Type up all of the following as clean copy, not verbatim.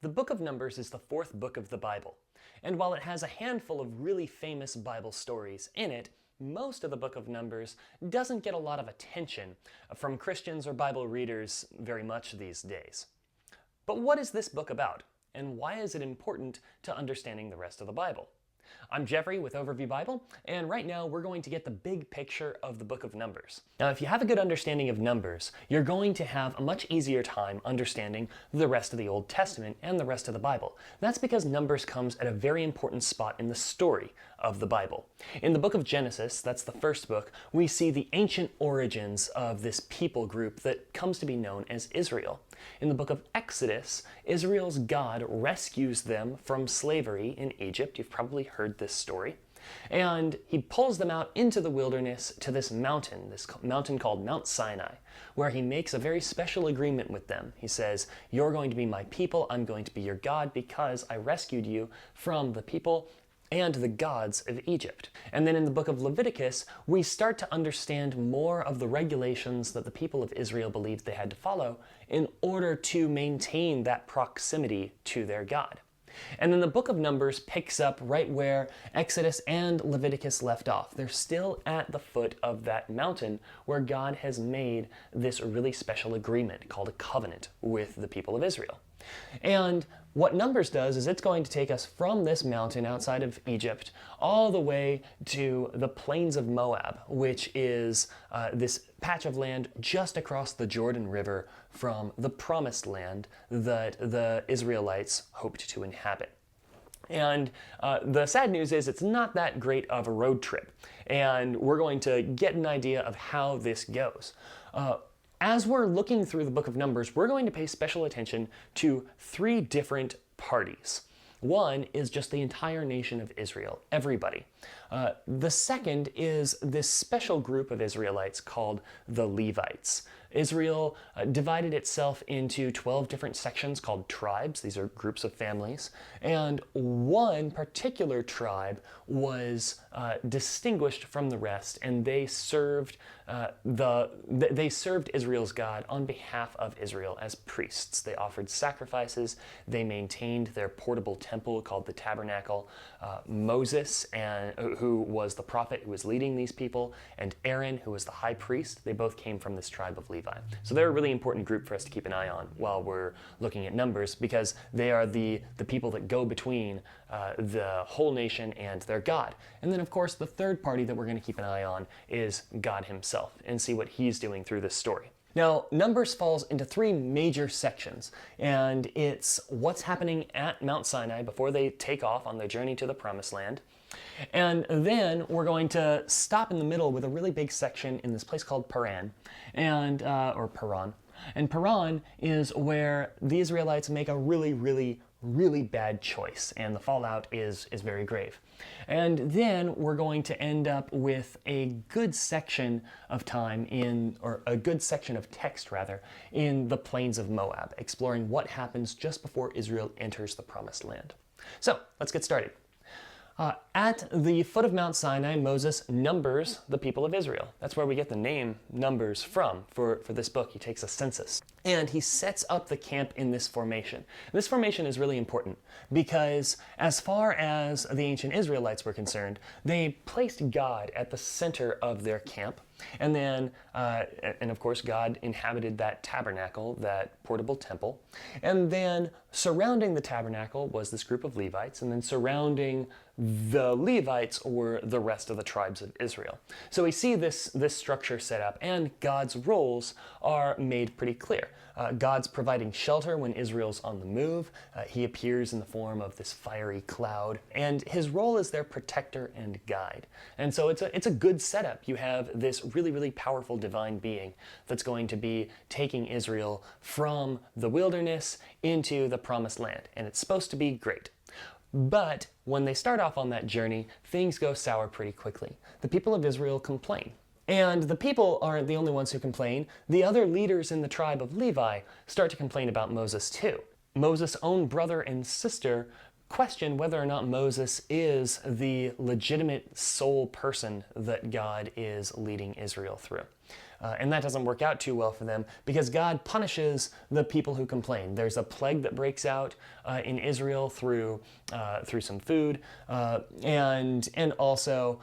The book of Numbers is the fourth book of the Bible, and while it has a handful of really famous Bible stories in it, most of the book of Numbers doesn't get a lot of attention from Christians or Bible readers very much these days. But what is this book about, and why is it important to understanding the rest of the Bible? I'm Jeffrey with Overview Bible, and right now we're going to get the big picture of the book of Numbers. Now, if you have a good understanding of Numbers, you're going to have a much easier time understanding the rest of the Old Testament and the rest of the Bible. That's because Numbers comes at a very important spot in the story of the Bible. In the book of Genesis, that's the first book, we see the ancient origins of this people group that comes to be known as Israel. In the book of Exodus, Israel's God rescues them from slavery in Egypt. You've probably heard this story. And he pulls them out into the wilderness to this mountain called Mount Sinai, where he makes a very special agreement with them. He says, "You're going to be my people, I'm going to be your God because I rescued you from the people and the gods of Egypt." And then in the book of Leviticus, we start to understand more of the regulations that the people of Israel believed they had to follow in order to maintain that proximity to their God. And then the book of Numbers picks up right where Exodus and Leviticus left off. They're still at the foot of that mountain where God has made this really special agreement called a covenant with the people of Israel. And what Numbers does is it's going to take us from this mountain outside of Egypt all the way to the Plains of Moab, which is this patch of land just across the Jordan River from the Promised Land that the Israelites hoped to inhabit. And the sad news is it's not that great of a road trip, and we're going to get an idea of how this goes. As we're looking through the book of Numbers, we're going to pay special attention to three different parties. One is just the entire nation of Israel, everybody. The second is this special group of Israelites called the Levites. Israel divided itself into 12 different sections called tribes. These are groups of families. And one particular tribe was distinguished from the rest, and they served Israel's God on behalf of Israel as priests. They offered sacrifices. They maintained their portable temple called the tabernacle. Moses, who was the prophet who was leading these people, and Aaron, who was the high priest, they both came from this tribe of Levi. So they're a really important group for us to keep an eye on while we're looking at Numbers, because they are the people that go between the whole nation and their God. And then, of course, the third party that we're going to keep an eye on is God himself and see what he's doing through this story. Now, Numbers falls into three major sections, and it's what's happening at Mount Sinai before they take off on their journey to the Promised Land. And then we're going to stop in the middle with a really big section in this place called Perron, or Perron. And Perron is where the Israelites make a really bad choice, and the fallout is very grave. And then we're going to end up with a good section of a good section of text rather, in the Plains of Moab, exploring what happens just before Israel enters the Promised Land. So let's get started. At the foot of Mount Sinai, Moses numbers the people of Israel. That's where we get the name Numbers from for this book. He takes a census. And he sets up the camp in this formation. This formation is really important because as far as the ancient Israelites were concerned, they placed God at the center of their camp. And then, and of course, God inhabited that tabernacle, that portable temple. And then surrounding the tabernacle was this group of Levites, and then surrounding the Levites were the rest of the tribes of Israel. So we see this structure set up, and God's roles are made pretty clear. God's providing shelter when Israel's on the move. He appears in the form of this fiery cloud, and his role is their protector and guide. And so it's a good setup. You have this really powerful divine being that's going to be taking Israel from the wilderness into the Promised Land, and it's supposed to be great. But when they start off on that journey, things go sour pretty quickly. The people of Israel complain. And the people aren't the only ones who complain. The other leaders in the tribe of Levi start to complain about Moses too. Moses' own brother and sister question whether or not Moses is the legitimate sole person that God is leading Israel through. and that doesn't work out too well for them because God punishes the people who complain. There's a plague that breaks out in Israel through some food, and also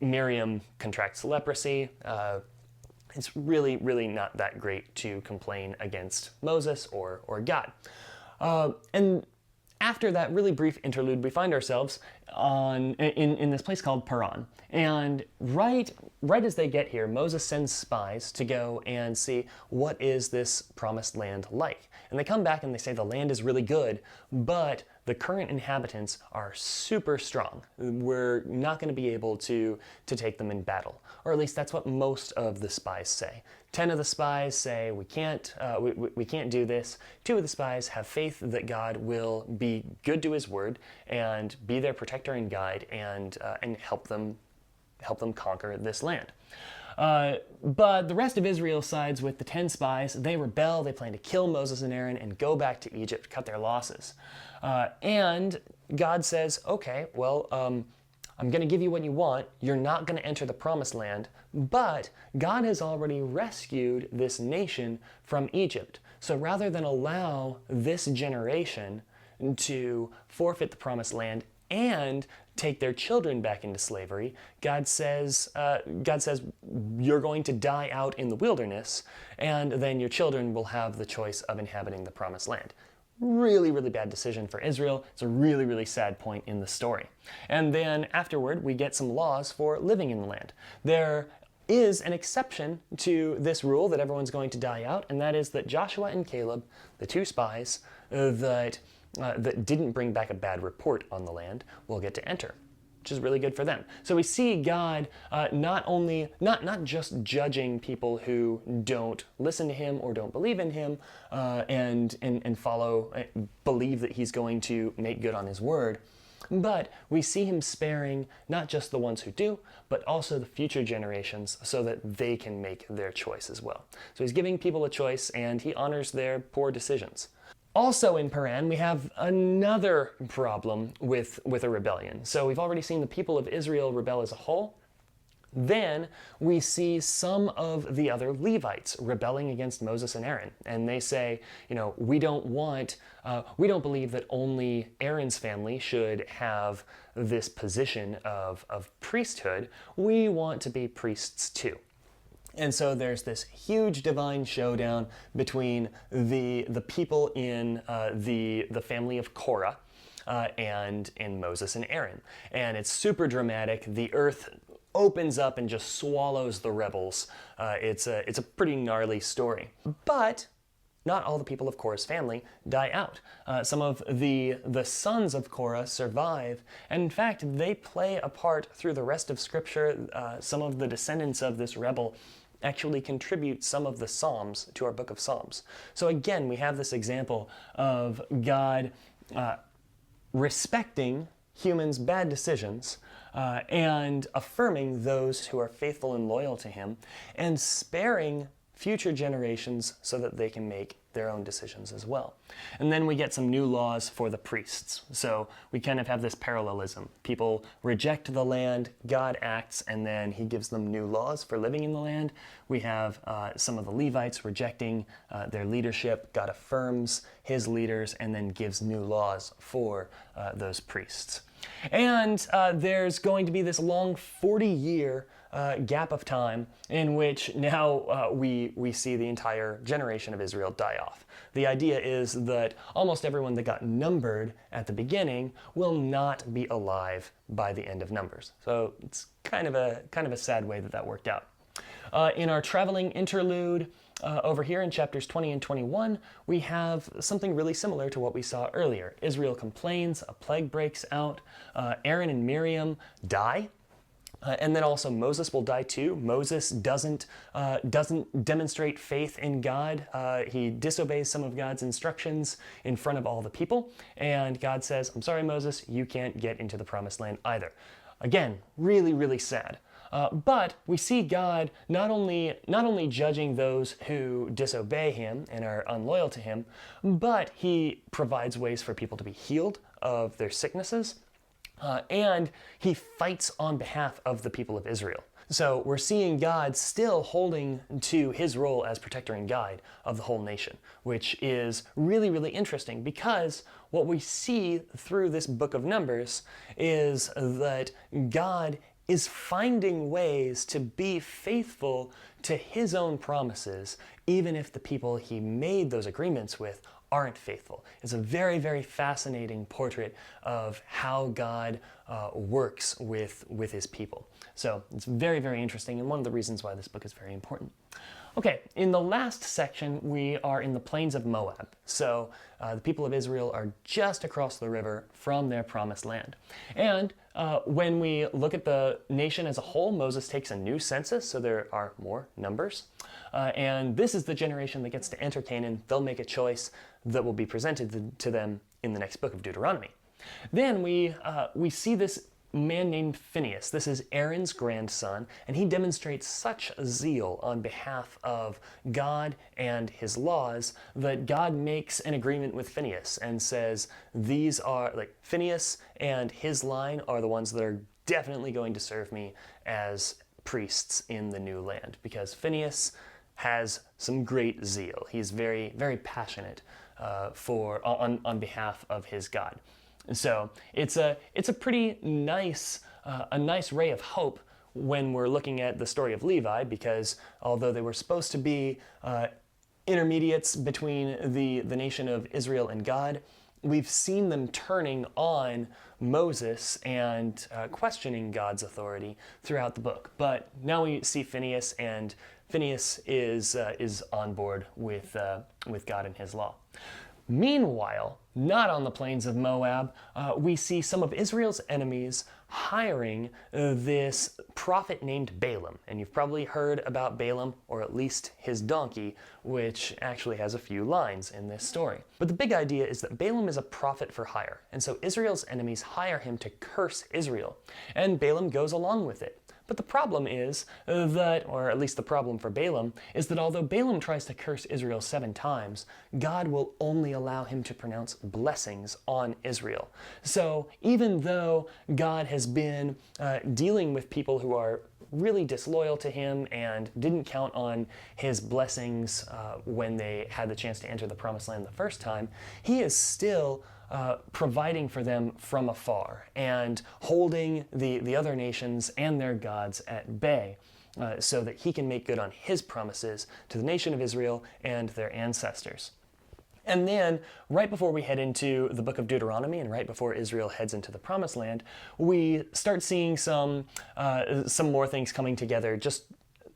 Miriam contracts leprosy. It's really, really not that great to complain against Moses or God. And after that really brief interlude, we find ourselves in this place called Perron. And right as they get here, Moses sends spies to go and see what is this promised land like. And they come back and they say the land is really good, but the current inhabitants are super strong. We're not going to be able to take them in battle. Or at least that's what most of the spies say. 10 of the spies say we can't do this. 2 of the spies have faith that God will be good to his word and be their protector and guide and help them conquer this land. But the rest of Israel sides with the 10 spies. They rebel, they plan to kill Moses and Aaron and go back to Egypt, cut their losses. And God says, okay, well, I'm going to give you what you want. You're not going to enter the promised land, but God has already rescued this nation from Egypt. So rather than allow this generation to forfeit the promised land and take their children back into slavery, God says, you're going to die out in the wilderness, and then your children will have the choice of inhabiting the promised land. Really, really bad decision for Israel. It's a really, really sad point in the story. And then afterward, we get some laws for living in the land. There is an exception to this rule that everyone's going to die out, and that is that Joshua and Caleb, the 2 spies that didn't bring back a bad report on the land, will get to enter, which is really good for them. So we see God not just judging people who don't listen to him or don't believe in him and believe that he's going to make good on his word, but we see him sparing not just the ones who do, but also the future generations so that they can make their choice as well. So he's giving people a choice and he honors their poor decisions. Also in Perron, we have another problem with a rebellion. So we've already seen the people of Israel rebel as a whole. Then we see some of the other Levites rebelling against Moses and Aaron. And they say, we don't believe that only Aaron's family should have this position of priesthood. We want to be priests too. And so there's this huge divine showdown between the people in the family of Korah and in Moses and Aaron. And it's super dramatic. The earth opens up and just swallows the rebels. It's a pretty gnarly story. But not all the people of Korah's family die out. Some of the sons of Korah survive, and in fact, they play a part through the rest of Scripture. Some of the descendants of this rebel actually contribute some of the Psalms to our book of Psalms. So again, we have this example of God respecting humans' bad decisions and affirming those who are faithful and loyal to him, and sparing future generations so that they can make their own decisions as well. And then we get some new laws for the priests. So we kind of have this parallelism. People reject the land, God acts, and then he gives them new laws for living in the land. We have some of the Levites rejecting their leadership. God affirms his leaders and then gives new laws for those priests. And there's going to be this long 40-year gap of time in which now we see the entire generation of Israel die off. The idea is that almost everyone that got numbered at the beginning will not be alive by the end of Numbers. So it's kind of a sad way that worked out. In our traveling interlude over here in chapters 20 and 21, we have something really similar to what we saw earlier. Israel complains, a plague breaks out, Aaron and Miriam die. And then also Moses will die too. Moses doesn't demonstrate faith in God. He disobeys some of God's instructions in front of all the people. And God says, I'm sorry, Moses, you can't get into the promised land either. Again, really, really sad. But we see God not only judging those who disobey him and are unloyal to him, but he provides ways for people to be healed of their sicknesses. And he fights on behalf of the people of Israel. So we're seeing God still holding to his role as protector and guide of the whole nation, which is really, really interesting, because what we see through this book of Numbers is that God is finding ways to be faithful to his own promises, even if the people he made those agreements with aren't faithful. It's a very, very fascinating portrait of how God works with his people. So it's very, very interesting, and one of the reasons why this book is very important. Okay, in the last section, we are in the Plains of Moab. So the people of Israel are just across the river from their promised land. And when we look at the nation as a whole, Moses takes a new census, so there are more numbers. And this is the generation that gets to enter Canaan. They'll make a choice that will be presented to them in the next book of Deuteronomy. Then we see this man named Phinehas. This is Aaron's grandson, and he demonstrates such zeal on behalf of God and his laws that God makes an agreement with Phinehas and says, these are, like, Phinehas and his line are the ones that are definitely going to serve me as priests in the new land, because Phinehas has some great zeal. He's very, very passionate on behalf of his God. So it's a pretty nice ray of hope when we're looking at the story of Levi, because although they were supposed to be intermediates between the nation of Israel and God, we've seen them turning on Moses and questioning God's authority throughout the book. But now we see Phinehas, and Phinehas is on board with God and his law. Meanwhile, not on the plains of Moab, we see some of Israel's enemies hiring this prophet named Balaam. And you've probably heard about Balaam, or at least his donkey, which actually has a few lines in this story. But the big idea is that Balaam is a prophet for hire, and so Israel's enemies hire him to curse Israel. And Balaam goes along with it. But the problem is that, or at least the problem for Balaam, is that although Balaam tries to curse Israel 7 times, God will only allow him to pronounce blessings on Israel. So even though God has been dealing with people who are really disloyal to him and didn't count on his blessings when they had the chance to enter the promised land the first time, he is still providing for them from afar and holding the other nations and their gods at bay so that he can make good on his promises to the nation of Israel and their ancestors. And then, right before we head into the book of Deuteronomy and right before Israel heads into the Promised Land, we start seeing some more things coming together, just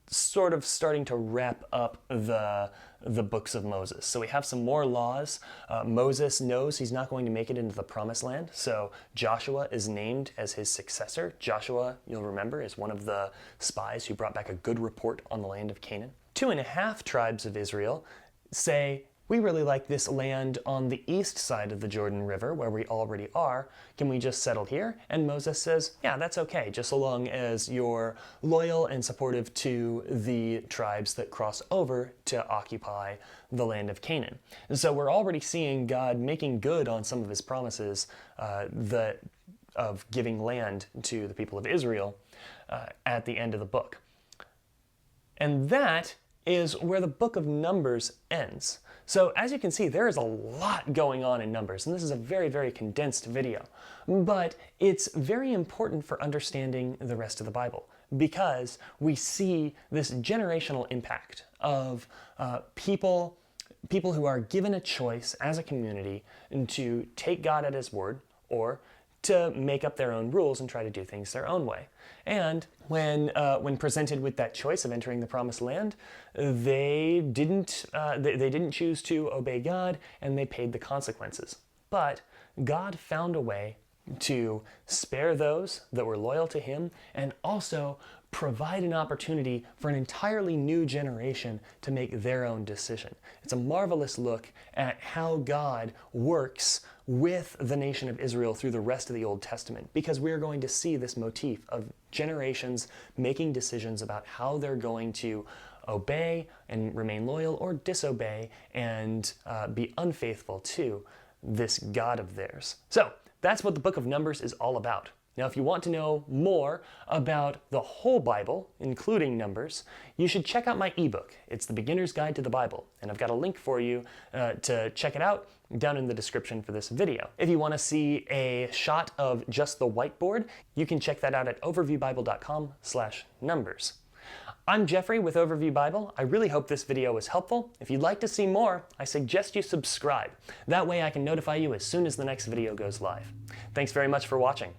sort of starting to wrap up the books of Moses. So we have some more laws. Moses knows he's not going to make it into the Promised Land, so Joshua is named as his successor. Joshua, you'll remember, is one of the spies who brought back a good report on the land of Canaan. 2.5 tribes of Israel say, we really like this land on the east side of the Jordan River where we already are. Can we just settle here? And Moses says, yeah, that's okay, just so long as you're loyal and supportive to the tribes that cross over to occupy the land of Canaan. And so we're already seeing God making good on some of his promises of giving land to the people of Israel at the end of the book. And that is where the book of Numbers ends. So as you can see, there is a lot going on in Numbers, and this is a very, very condensed video. But it's very important for understanding the rest of the Bible, because we see this generational impact of people who are given a choice as a community to take God at his word or to make up their own rules and try to do things their own way. And when presented with that choice of entering the Promised Land, they didn't choose to obey God, and they paid the consequences. But God found a way to spare those that were loyal to him, and also provide an opportunity for an entirely new generation to make their own decision. It's a marvelous look at how God works with the nation of Israel through the rest of the Old Testament, because we're going to see this motif of generations making decisions about how they're going to obey and remain loyal, or disobey and be unfaithful to this God of theirs. So that's what the book of Numbers is all about. Now, if you want to know more about the whole Bible, including Numbers, you should check out my ebook. It's The Beginner's Guide to the Bible, and I've got a link for you to check it out down in the description for this video. If you want to see a shot of just the whiteboard, you can check that out at overviewbible.com/numbers. I'm Jeffrey with Overview Bible. I really hope this video was helpful. If you'd like to see more, I suggest you subscribe. That way I can notify you as soon as the next video goes live. Thanks very much for watching.